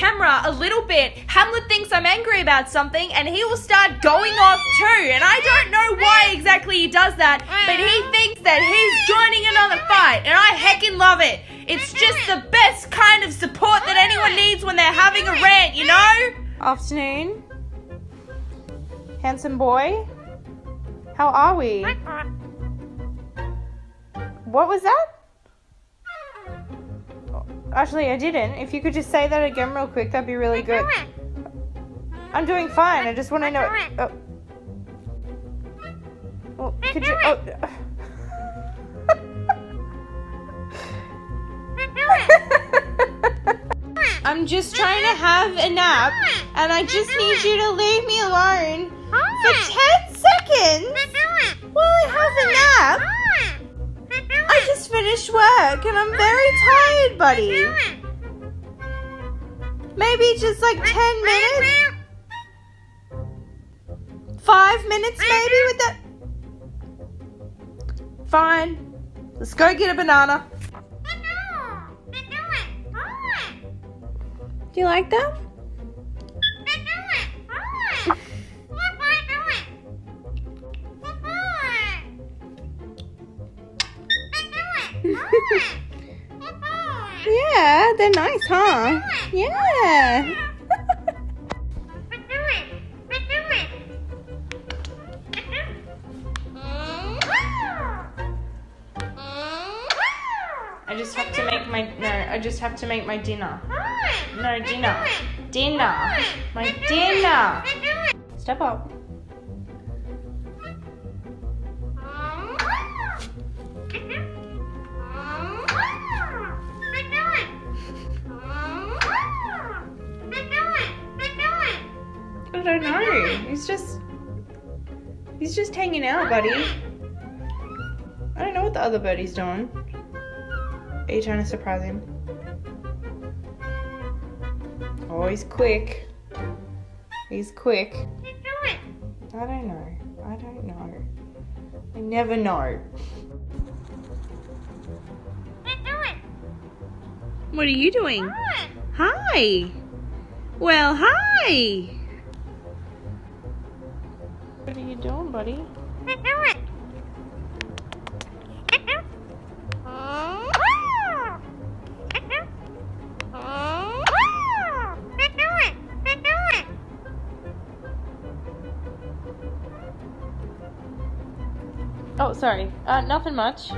camera a little bit, Hamlet thinks I'm angry about something and he will start going off too. And I don't know why exactly he does that, but he thinks that he's joining another fight and I heckin' love it. It's just the best kind of support that anyone needs when they're having a rant, you know? Afternoon. Handsome boy. How are we? What was that? Actually, I didn't. If you could just say that again real quick, that'd be really good. I'm doing fine. I just want to know. Oh. Well, could you? Oh. I'm just trying to have a nap, and I just need you to leave me alone for 10 seconds while I have a nap. I just finished work and I'm very tired, buddy. Maybe just like 10 minutes? 5 minutes maybe with that? Fine. Let's go get a banana. Do you like that? Yeah, they're nice, huh? Yeah. I just have to make my dinner. No, dinner. Dinner. My dinner. Step up. I don't know. He's just hanging out, buddy. I don't know what the other birdie's doing. Are you trying to surprise him? Oh, he's quick. He's quick. I don't know. I don't know. I never know. What are you doing? Hi. Well, hi. What are you doing, buddy? Oh, sorry. Nothing much.